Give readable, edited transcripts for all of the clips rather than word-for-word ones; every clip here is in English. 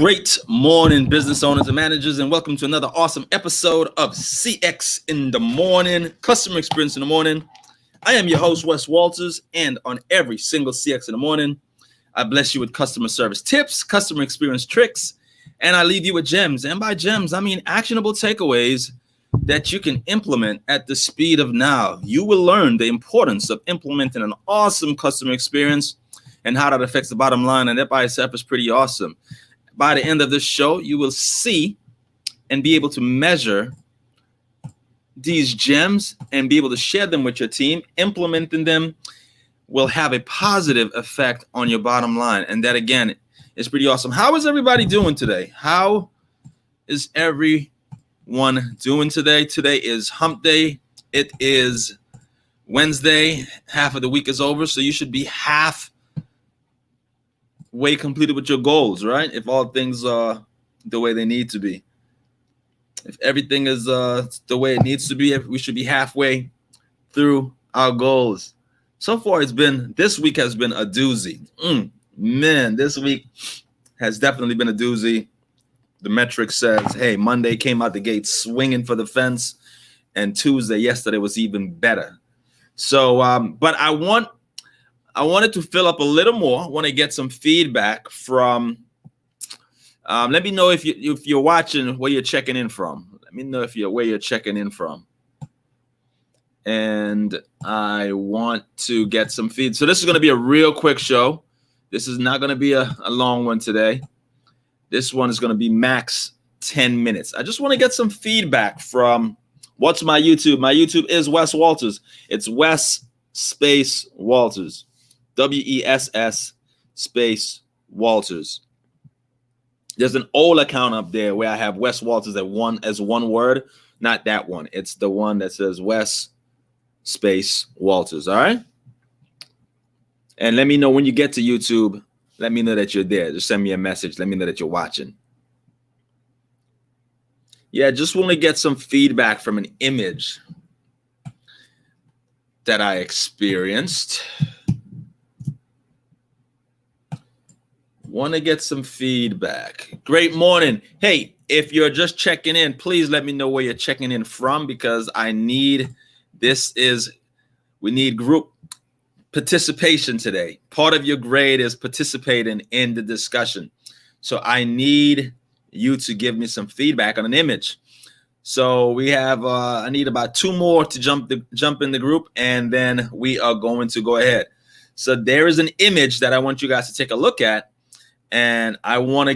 Great morning, business owners and managers, and welcome to another awesome episode of CX in the Morning, Customer Experience in the Morning. I am your host, Wes Walters, and on every single CX in the Morning, I bless you with customer service tips, customer experience tricks, and I leave you with gems. And by gems, I mean actionable takeaways that you can implement at the speed of now. You will learn the importance of implementing an awesome customer experience and how that affects the bottom line, and that by itself is pretty awesome. By the end of this show, you will see and be able to measure these gems and be able to share them with your team. Implementing them will have a positive effect on your bottom line. And that, again, is pretty awesome. How is everybody doing today? How is everyone doing today? Today is hump day. It is Wednesday. Half of the week is over, so you should be halfway completed with your goals, right? If all things are the way they need to be. If everything is the way it needs to be, we should be halfway through our goals. So far, this week has been a doozy. Man, this week has definitely been a doozy. The metric says, hey, Monday came out the gate swinging for the fence, and Tuesday, yesterday, was even better. So, but I wanted to fill up a little more. I want to get some feedback from. Let me know if you're watching, where you're checking in from. Let me know where you're checking in from. And I want to get some feed. So this is going to be a real quick show. This is not going to be a long one today. This one is going to be max 10 minutes. I just want to get some feedback from what's my YouTube. My YouTube is Wes Walters. It's Wes space Walters. WESS space Walters. There's an old account up there where I have Wes Walters as one word. Not that one. It's the one that says Wes space Walters. All right. And let me know when you get to YouTube. Let me know that you're there. Just send me a message. Let me know that you're watching. Yeah, just want to get some feedback from an image that I experienced. Want to get some feedback. Great morning. Hey, if you're just checking in, please let me know where you're checking in from, because we need group participation today. Part of your grade is participating in the discussion. So I need you to give me some feedback on an image. So we have, I need about 2 more to jump in the group, and then we are going to go ahead. So there is an image that I want you guys to take a look at. And I want to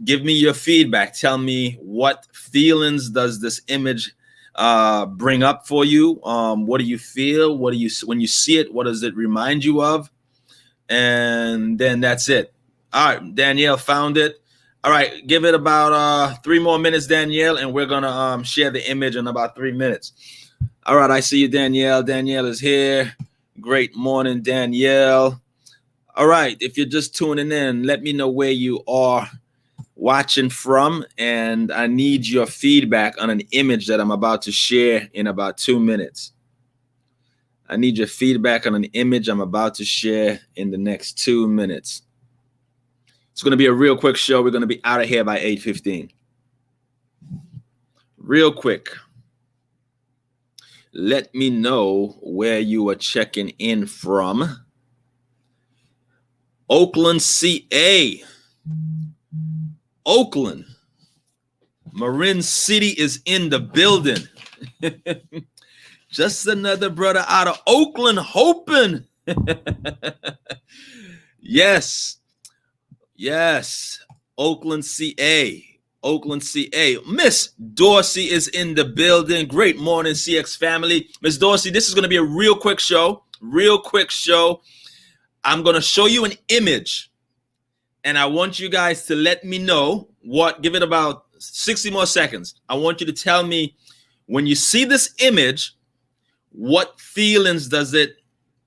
give me your feedback. Tell me, what feelings does this image bring up for you? What do you feel? When you see it, what does it remind you of? And then that's it. All right, Danielle found it. All right, give it about 3 more minutes, Danielle, and we're gonna share the image in about 3 minutes. All right, I see you, Danielle. Danielle is here. Great morning, Danielle. All right, if you're just tuning in, let me know where you are watching from, and I need your feedback on an image that I'm about to share in about 2 minutes. I need your feedback on an image I'm about to share in the next 2 minutes. It's going to be a real quick show. We're going to be out of here by 8:15. Real quick. Let me know where you are checking in from. Oakland, CA. Oakland. Marin City is in the building. Just another brother out of Oakland hoping. Yes. Oakland, CA. Oakland, CA. Miss Dorsey is in the building. Great morning, CX family. Miss Dorsey, this is going to be a real quick show. I'm going to show you an image, and I want you guys to let me know give it about 60 more seconds. I want you to tell me, when you see this image, what feelings does it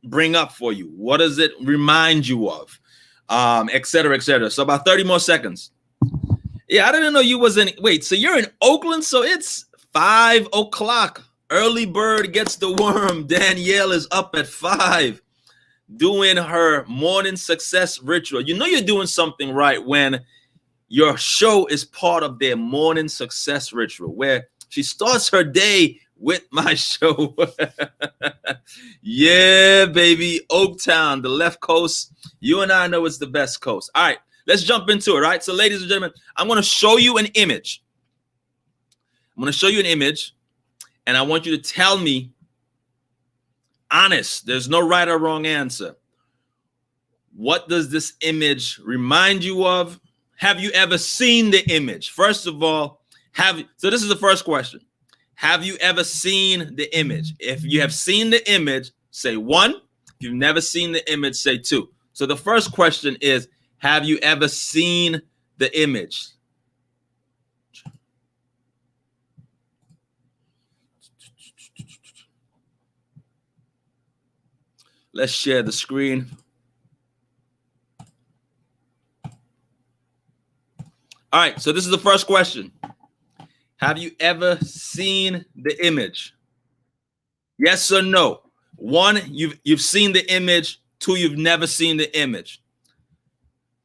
bring up for you? What does it remind you of? Et cetera, et cetera. So about 30 more seconds. Yeah, I didn't know you was in. Wait, so you're in Oakland? So it's 5 o'clock. Early bird gets the worm. Danielle is up at 5. doing her morning success ritual. You know you're doing something right when Your show is part of their morning success ritual, where she starts her day with my show. Yeah, baby. Oaktown, the left coast. You and I know it's the best coast. All right, let's jump into it. Right. So, ladies and gentlemen, I'm going to show you an image. I'm going to show you an image, and I want you to tell me, honest, there's no right or wrong answer. What does this image remind you of? Have you ever seen the image? First of all, so this is the first question. Have you ever seen the image? If you have seen the image, say 1. If you've never seen the image, say 2. So the first question is, have you ever seen the image? Let's share the screen. All right, so this is the first question. Have you ever seen the image? Yes or no? 1, you've seen the image. 2, you've never seen the image.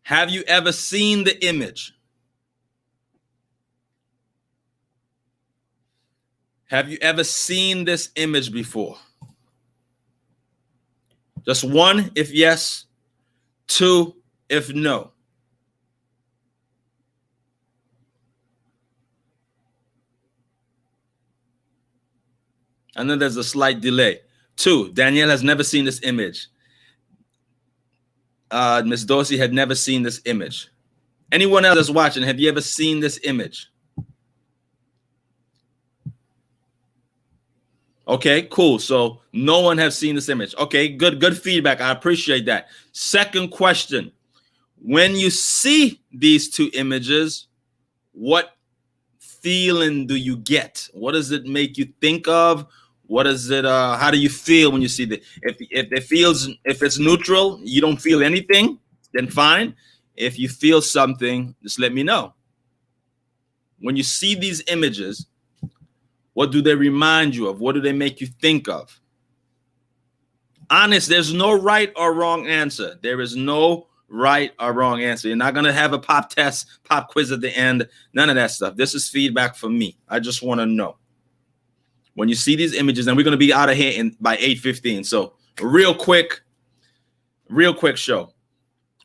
Have you ever seen the image? Have you ever seen this image before? Just 1 if yes, 2 if no. I know there's a slight delay. 2, Danielle has never seen this image. Miss Dorsey had never seen this image. Anyone else that's watching, have you ever seen this image? Okay, cool. So no one has seen this image. Okay, good feedback. I appreciate that. Second question. When you see these 2 images, what feeling do you get? What does it make you think of? What is it? How do you feel when you see the? If it's neutral, you don't feel anything, then fine. If you feel something, just let me know. When you see these images, what do they remind you of? What do they make you think of? Honest, there's no right or wrong answer. There is no right or wrong answer. You're not going to have a pop test, pop quiz at the end. None of that stuff. This is feedback from me. I just want to know. When you see these images, and we're going to be out of here by 8:15. So real quick show.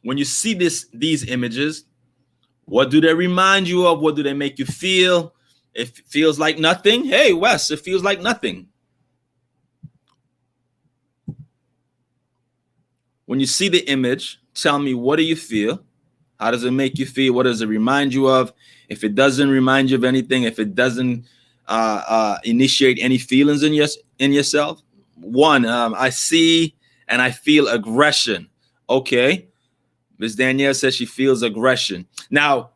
When you see these images, what do they remind you of? What do they make you feel? If it feels like nothing, hey, Wes, it feels like nothing. When you see the image, tell me, what do you feel? How does it make you feel? What does it remind you of? If it doesn't remind you of anything, if it doesn't initiate any feelings in yourself. 1, I see and I feel aggression. Okay. Ms. Danielle says she feels aggression. Now,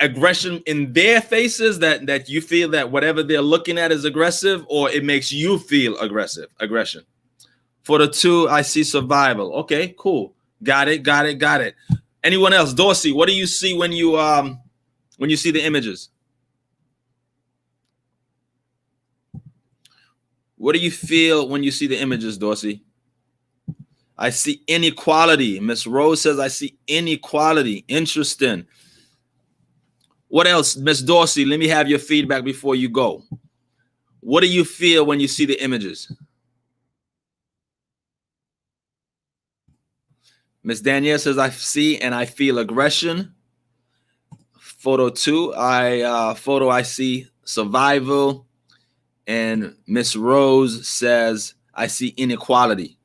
aggression in their faces, that you feel that whatever they're looking at is aggressive, or it makes you feel aggression. For the 2, I see survival. Okay, cool. Got it. Anyone else? Dorsey, what do you see when you see the images? What do you feel when you see the images, Dorsey? I see inequality. Miss Rose says, I see inequality. Interesting. What else? Miss Dorsey, let me have your feedback before you go. What do you feel when you see the images? Miss Danielle says, I see and I feel aggression. Photo 2, I see survival. And Miss Rose says, I see inequality.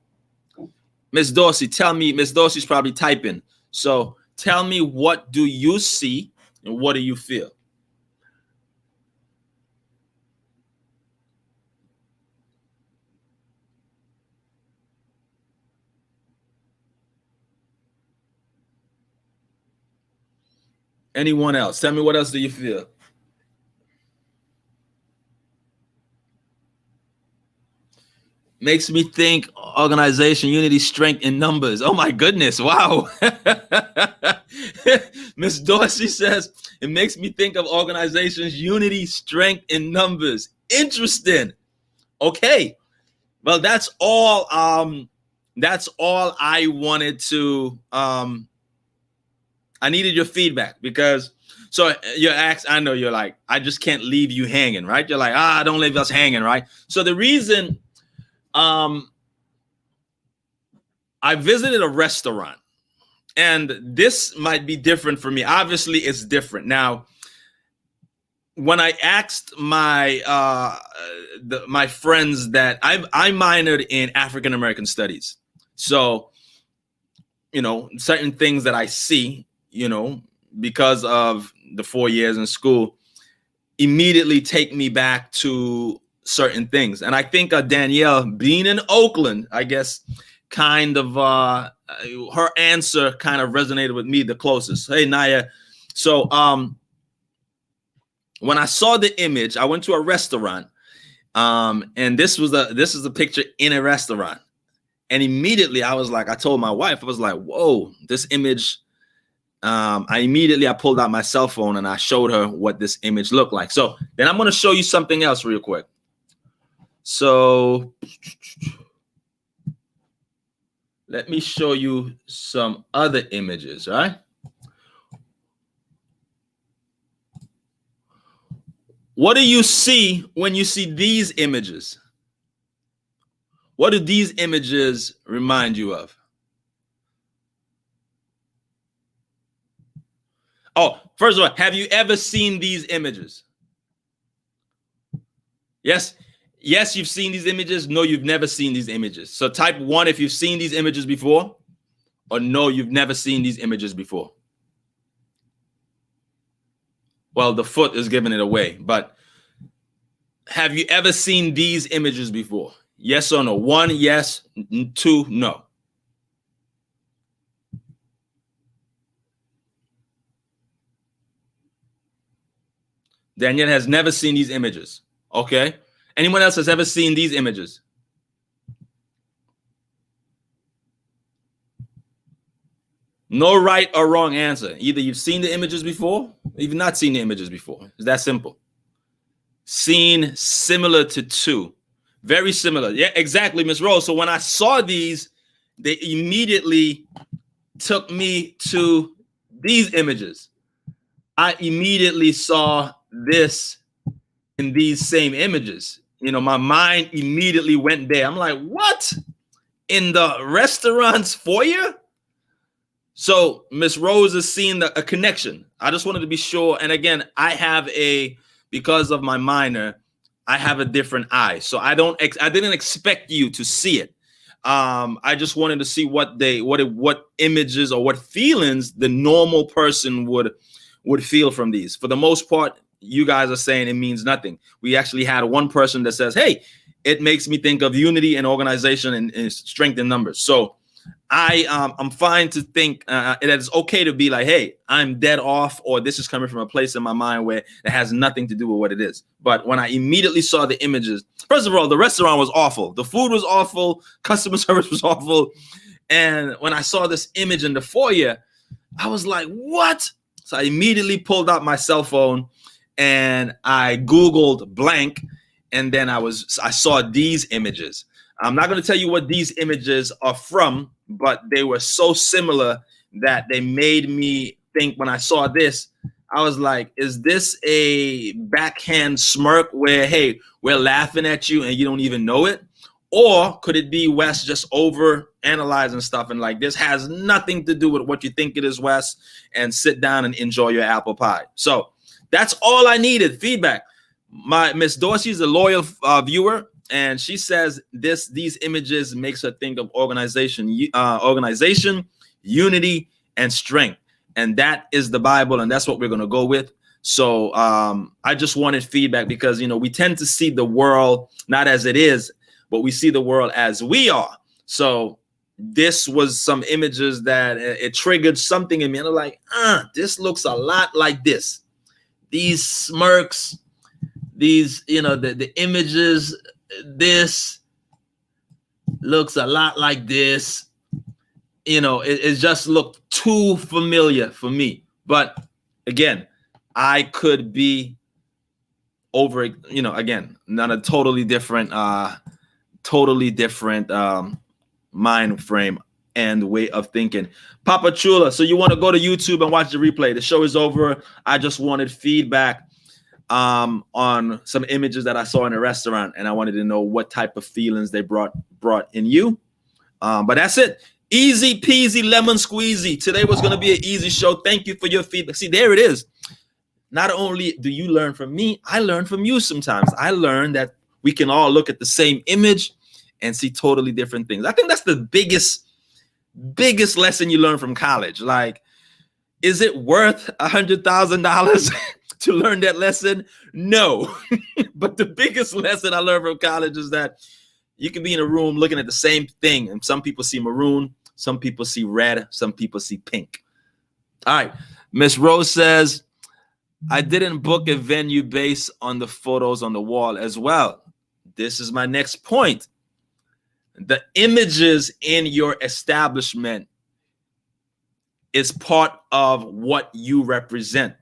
Miss Dorsey, tell me, Miss Dorsey's probably typing. So tell me, what do you see and what do you feel? Anyone else? Tell me, what else do you feel? Makes me think organization, unity, strength in numbers. Oh my goodness. Wow. Miss Dorsey says it makes me think of organizations, unity, strength in numbers. Interesting. Okay. Well, that's all I wanted to I needed your feedback because so you're asked, I know you're like, I just can't leave you hanging, right? You're like, don't leave us hanging, right? So the reason I visited a restaurant, and this might be different for me. Obviously, it's different. Now, when I asked my my friends that I minored in African American studies, so certain things that I see, because of the 4 years in school, immediately take me back to certain things. And I think Danielle, being in Oakland, I guess, kind of her answer kind of resonated with me the closest. Hey, Naya. So when I saw the image, I went to a restaurant, and this is a picture in a restaurant. And immediately I was like, I told my wife, I was like, whoa, this image. I pulled out my cell phone and I showed her what this image looked like. So then I'm going to show you something else real quick. So let me show you some other images, right? What do you see when you see these images? What do these images remind you of? Oh, first of all, have you ever seen these images? Yes. Yes, you've seen these images. No, you've never seen these images. So type 1 if you've seen these images before, or no, you've never seen these images before. Well, the foot is giving it away, but have you ever seen these images before? Yes or no? 1, yes. 2, no. Danielle has never seen these images. Okay. Anyone else has ever seen these images? No right or wrong answer. Either you've seen the images before, or you've not seen the images before. It's that simple. Seen similar to 2. Very similar. Yeah, exactly, Miss Rose. So when I saw these, they immediately took me to these images. I immediately saw this in these same images. My mind immediately went there. I'm like, what? In the restaurant's foyer? So Miss Rose is seeing a connection. I just wanted to be sure. And again, because of my minor, I have a different eye. So I didn't expect you to see it. I just wanted to see what images or what feelings the normal person would feel from these. For the most part, you guys are saying it means nothing. We actually had one person that says, hey, it makes me think of unity and organization and strength in numbers. So I'm fine to think that it's okay to be like, hey, I'm dead off, or this is coming from a place in my mind where it has nothing to do with what it is. But when I immediately saw the images, first of all, the restaurant was awful. The food was awful. Customer service was awful. And when I saw this image in the foyer, I was like, what? So I immediately pulled out my cell phone and I Googled blank. And then I saw these images. I'm not going to tell you what these images are from, but they were so similar that they made me think when I saw this, I was like, is this a backhand smirk where, hey, we're laughing at you and you don't even know it? Or could it be Wes just over analyzing stuff and like, this has nothing to do with what you think it is, Wes, and sit down and enjoy your apple pie. So that's all I needed, feedback. My Miss Dorsey's a loyal viewer, and she says these images makes her think of organization, unity, and strength. And that is the Bible, and that's what we're going to go with. So I just wanted feedback because, we tend to see the world not as it is, but we see the world as we are. So this was some images that it triggered something in me. And I'm like, this looks a lot like this. These smirks, these, the images, this looks a lot like this. It just looked too familiar for me. But again, I could be over, again, not a totally different mind frame. and way of thinking. Papa Chula, so you want to go to YouTube and watch the replay. The show is over. I just wanted feedback on some images that I saw in a restaurant, and I wanted to know what type of feelings they brought in you. But that's it. Easy peasy lemon squeezy. Today was going to be an easy show. Thank you for your feedback. See, there it is. Not only do you learn from me, I learn from you sometimes. I learn that we can all look at the same image and see totally different things. I think that's the biggest lesson you learn from college. Like, is it worth $100,000 to learn that lesson? No. But the biggest lesson I learned from college is that you can be in a room looking at the same thing, and some people see maroon, some people see red, some people see pink. All right. Miss Rose says, I didn't book a venue based on the photos on the wall as well. This is my next point. The images in your establishment is part of what you represent.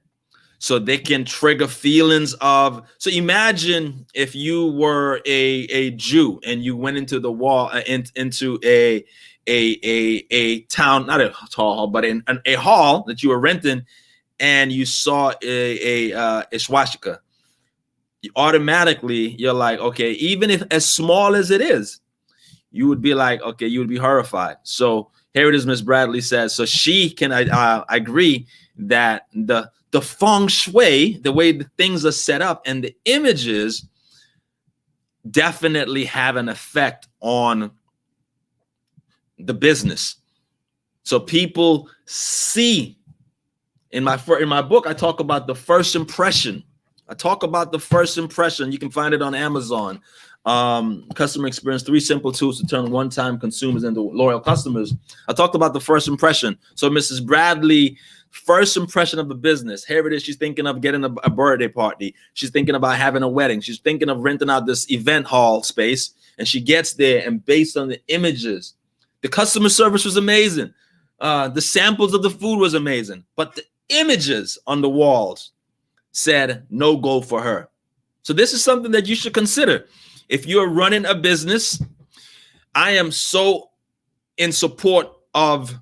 So they can trigger feelings of, so imagine if you were a Jew and you went into the wall, into a town, not a tall hall, but in a hall that you were renting, and you saw a swastika. Automatically, you're like, okay, even if as small as it is, you would be like, okay, you would be horrified. So here it is, Miss Bradley says, so she can agree that the feng shui, the way the things are set up and the images definitely have an effect on the business. So people see, in my book, I talk about the first impression. You can find it on Amazon. Customer experience, 3 simple tools to turn one-time consumers into loyal customers. I talked about the first impression. So Mrs. Bradley, first impression of the business. Here it is. She's thinking of getting a birthday party. She's thinking about having a wedding. She's thinking of renting out this event hall space. And she gets there, and based on the images, the customer service was amazing. The samples of the food was amazing. But the images on the walls said no go for her. So this is something that you should consider. If you're running a business, I am so in support of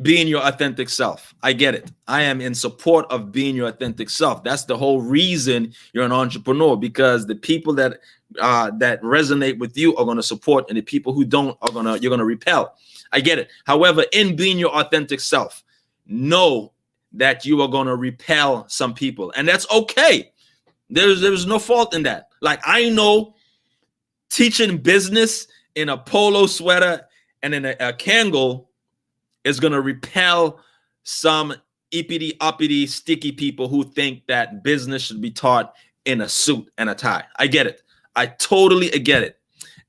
being your authentic self. I get it. I am in support of being your authentic self. That's the whole reason you're an entrepreneur, because the people that resonate with you are going to support, and the people who don't you're going to repel. I get it. However, in being your authentic self, know that you are going to repel some people, and that's okay. There's no fault in that. Like, I know teaching business in a polo sweater and in a Kangol is going to repel some uppity, uppity, sticky people who think that business should be taught in a suit and a tie. I get it. I totally get it.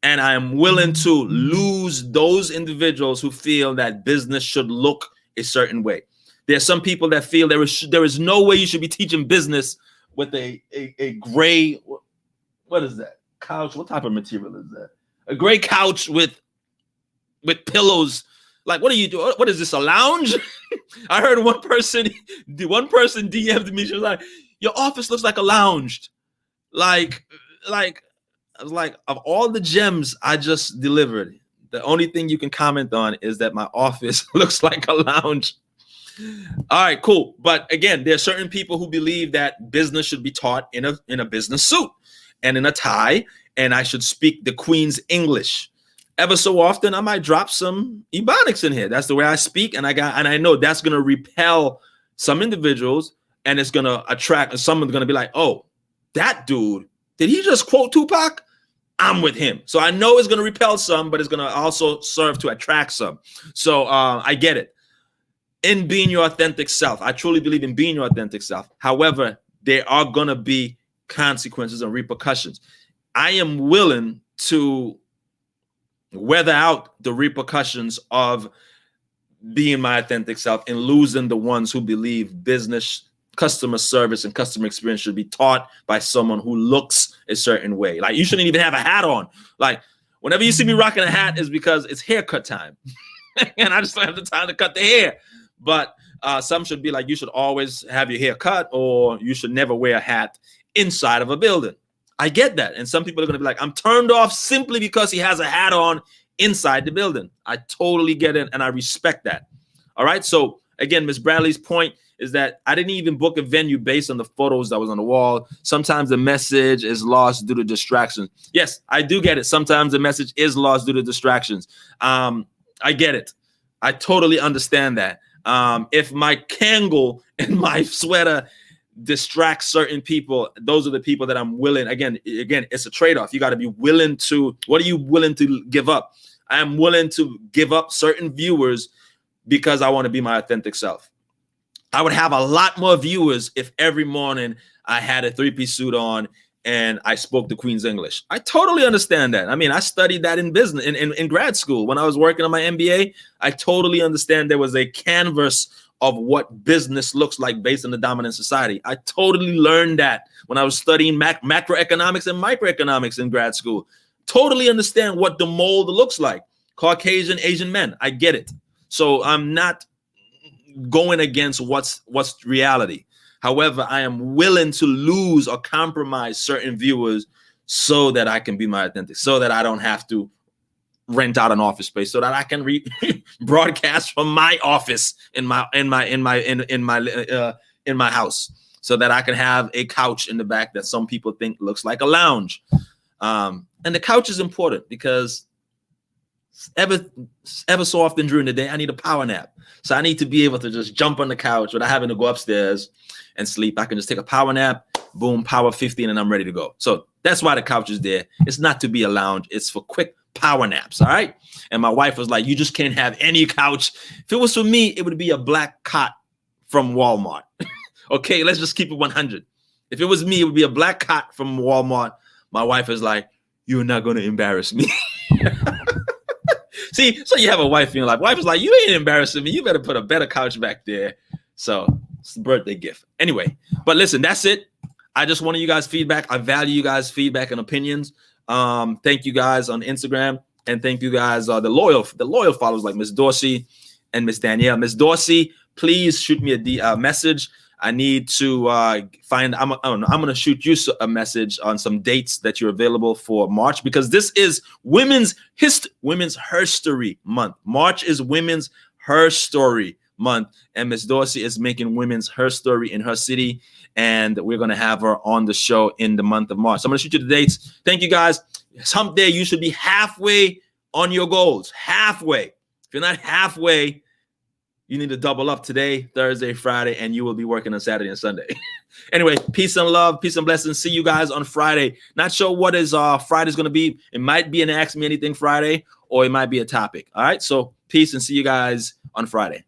And I am willing to lose those individuals who feel that business should look a certain way. There's some people that feel there is no way you should be teaching business with a gray, what is that? Couch? What type of material is that? A gray couch with pillows. Like, what are you doing? What is this, a lounge? I heard one person DM'd me. She was like, your office looks like a lounge. Like I was like, of all the gems I just delivered, the only thing you can comment on is that my office looks like a lounge. All right, cool. But again, there are certain people who believe that business should be taught in a business suit and in a tie, and I should speak the Queen's English. Ever so often, I might drop some Ebonics in here. That's the way I speak, and I know that's going to repel some individuals, and it's going to attract. And someone's going to be like, "Oh, that dude, did he just quote Tupac? I'm with him." So I know it's going to repel some, but it's going to also serve to attract some. So I get it. In being your authentic self, I truly believe in being your authentic self. However, there are going to be consequences and repercussions. I am willing to weather out the repercussions of being my authentic self and losing the ones who believe business, customer service, and customer experience should be taught by someone who looks a certain way. Like, you shouldn't even have a hat on. Like, whenever you see me rocking a hat, is because it's haircut time. And I just don't have the time to cut the hair. But some should be like, you should always have your hair cut, or you should never wear a hat inside of a building. I get that. And some people are going to be like, I'm turned off simply because he has a hat on inside the building. I totally get it, and I respect that. All right. So again, Miss Bradley's point is that I didn't even book a venue based on the photos that was on the wall. Sometimes the message is lost due to distractions. Yes, I do get it. Sometimes the message is lost due to distractions. I get it. I totally understand that. If my Kangol and my sweater distract certain people, those are the people that I'm willing. Again, it's a trade-off. You got to be willing to. What are you willing to give up? I am willing to give up certain viewers because I want to be my authentic self. I would have a lot more viewers if every morning I had a three-piece suit on and I spoke the Queen's English. I totally understand that. I mean, I studied that in business, in grad school. When I was working on my MBA, I totally understand there was a canvas of what business looks like based on the dominant society. I totally learned that when I was studying macroeconomics and microeconomics in grad school. Totally understand what the mold looks like. Caucasian, Asian men, I get it. So I'm not going against what's reality. However, I am willing to lose or compromise certain viewers so that I can be my authentic, so that I don't have to rent out an office space, so that I can broadcast from my office in my house, so that I can have a couch in the back that some people think looks like a lounge. And the couch is important because ever so often during the day, I need a power nap. So I need to be able to just jump on the couch without having to go upstairs and sleep. I can just take a power nap, boom, power 15, and I'm ready to go. So that's why the couch is there. It's not to be a lounge. It's for quick power naps, all right? And my wife was like, you just can't have any couch. If it was for me, it would be a black cot from Walmart. Okay, let's just keep it 100. If it was me, it would be a black cot from Walmart. My wife is like, you're not going to embarrass me. See, so you have a wife, and wife is like, you ain't embarrassing me. You better put a better couch back there. So it's a birthday gift. Anyway, but listen, that's it. I just wanted you guys' feedback. I value you guys' feedback and opinions. Thank you guys on Instagram, and thank you guys, the loyal followers like Miss Dorsey and Miss Danielle. Miss Dorsey, please shoot me a message. I need to find. I'm going to shoot you a message on some dates that you're available for March, because this is Women's Herstory Month. March is Women's Herstory Month, and Miss Dorsey is making Women's Herstory in her city, and we're going to have her on the show in the month of March. So I'm going to shoot you the dates. Thank you guys. Someday you should be halfway on your goals. Halfway. If you're not halfway, you need to double up today, Thursday, Friday, and you will be working on Saturday and Sunday. Anyway, peace and love, peace and blessings. See you guys on Friday. Not sure what is Friday's going to be. It might be an Ask Me Anything Friday, or it might be a topic. All right, so peace and see you guys on Friday.